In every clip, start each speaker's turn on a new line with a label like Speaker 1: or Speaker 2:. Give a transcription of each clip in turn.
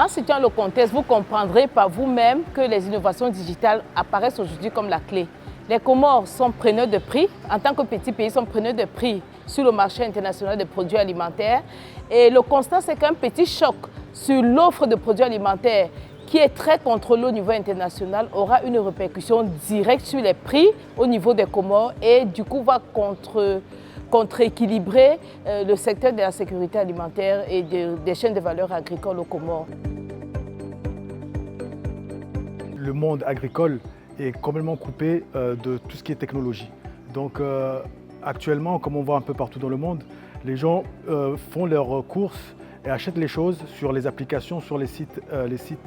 Speaker 1: En situant le contexte, vous comprendrez par vous-même que les innovations digitales apparaissent aujourd'hui comme la clé. Les Comores sont preneurs de prix, en tant que petit pays, sont preneurs de prix sur le marché international des produits alimentaires. Et le constat, c'est qu'un petit choc sur l'offre de produits alimentaires qui est très contrôlé au niveau international aura une répercussion directe sur les prix au niveau des Comores et du coup va contre-équilibrer le secteur de la sécurité alimentaire et des chaînes de valeur agricoles aux Comores.
Speaker 2: Le monde agricole est complètement coupé de tout ce qui est technologie. Donc actuellement, comme on voit un peu partout dans le monde, les gens font leurs courses et achètent les choses sur les applications, sur les sites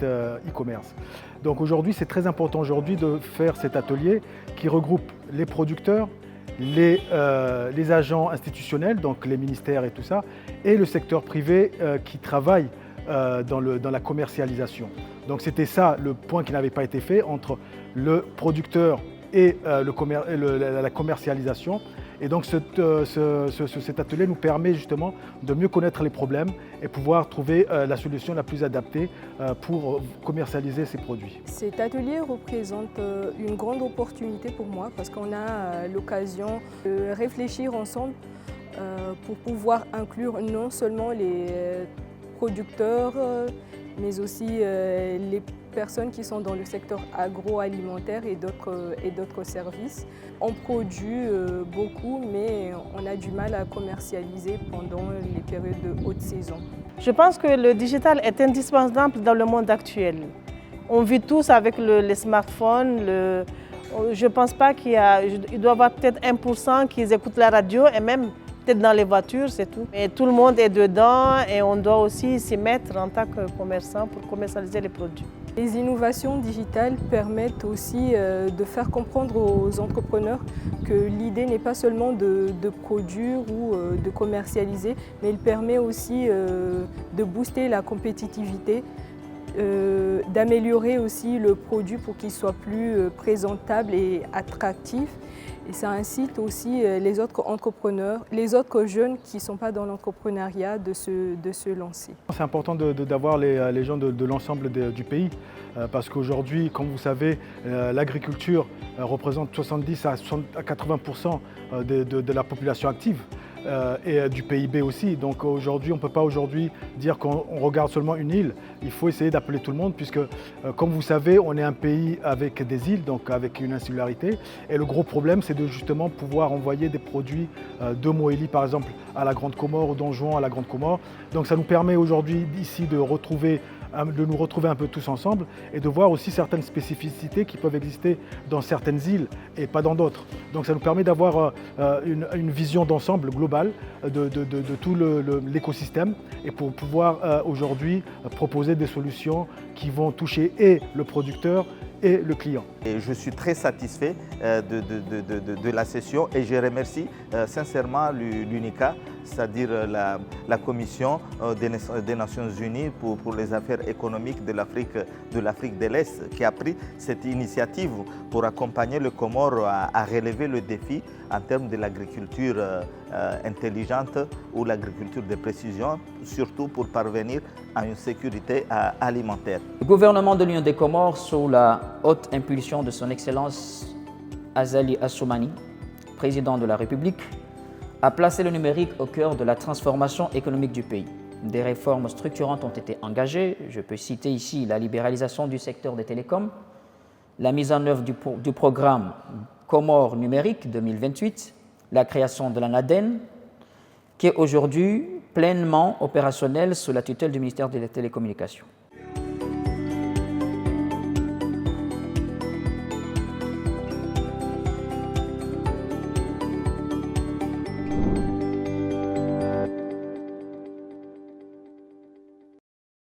Speaker 2: e-commerce. Donc aujourd'hui, c'est très important aujourd'hui de faire cet atelier qui regroupe les producteurs, les agents institutionnels, donc les ministères et tout ça, et le secteur privé qui travaille dans la commercialisation. Donc c'était ça le point qui n'avait pas été fait entre le producteur et la commercialisation. Et donc cet atelier nous permet justement de mieux connaître les problèmes et pouvoir trouver la solution la plus adaptée pour commercialiser ces produits.
Speaker 3: Cet atelier représente une grande opportunité pour moi parce qu'on a l'occasion de réfléchir ensemble pour pouvoir inclure non seulement les producteurs, mais aussi les personnes qui sont dans le secteur agroalimentaire et d'autres services. On produit beaucoup, mais on a du mal à commercialiser pendant les périodes de haute saison.
Speaker 4: Je pense que le digital est indispensable dans le monde actuel. On vit tous avec les smartphones. Je ne pense pas qu'il doit y avoir peut-être 1% qui écoutent la radio et même peut-être dans les voitures, c'est tout. Mais tout le monde est dedans et on doit aussi s'y mettre en tant que commerçant pour commercialiser les produits.
Speaker 3: Les innovations digitales permettent aussi de faire comprendre aux entrepreneurs que l'idée n'est pas seulement de produire ou de commercialiser, mais il permet aussi de booster la compétitivité, d'améliorer aussi le produit pour qu'il soit plus présentable et attractif. Et ça incite aussi les autres entrepreneurs, les autres jeunes qui ne sont pas dans l'entrepreneuriat de se lancer. C'est
Speaker 2: important d'avoir les gens de l'ensemble du pays parce qu'aujourd'hui, comme vous savez, l'agriculture représente 70 à 80% de la population active. Et du PIB aussi. Donc aujourd'hui, on ne peut pas dire qu'on regarde seulement une île. Il faut essayer d'appeler tout le monde puisque, comme vous savez, on est un pays avec des îles, donc avec une insularité. Et le gros problème, c'est de justement pouvoir envoyer des produits de Moélie, par exemple, à la Grande Comore ou Don Juan à la Grande Comore. Donc ça nous permet aujourd'hui ici de nous retrouver un peu tous ensemble et de voir aussi certaines spécificités qui peuvent exister dans certaines îles et pas dans d'autres. Donc ça nous permet d'avoir une vision d'ensemble globale de tout l'écosystème et pour pouvoir aujourd'hui proposer des solutions qui vont toucher et le producteur et le client.
Speaker 5: Et je suis très satisfait de la session et je remercie sincèrement l'UNICA, c'est-à-dire la Commission des Nations Unies pour les affaires économiques de l'Afrique de l'Est qui a pris cette initiative pour accompagner le Comore à relever le défi en termes de l'agriculture intelligente ou l'agriculture de précision, surtout pour parvenir à une sécurité alimentaire.
Speaker 6: Le gouvernement de l'Union des Comores, sous la haute impulsion de son Excellence Azali Assoumani, président de la République, a placé le numérique au cœur de la transformation économique du pays. Des réformes structurantes ont été engagées. Je peux citer ici la libéralisation du secteur des télécoms, la mise en œuvre du programme Comores numérique 2028, la création de la NADEN, qui est aujourd'hui pleinement opérationnelle sous la tutelle du ministère des Télécommunications.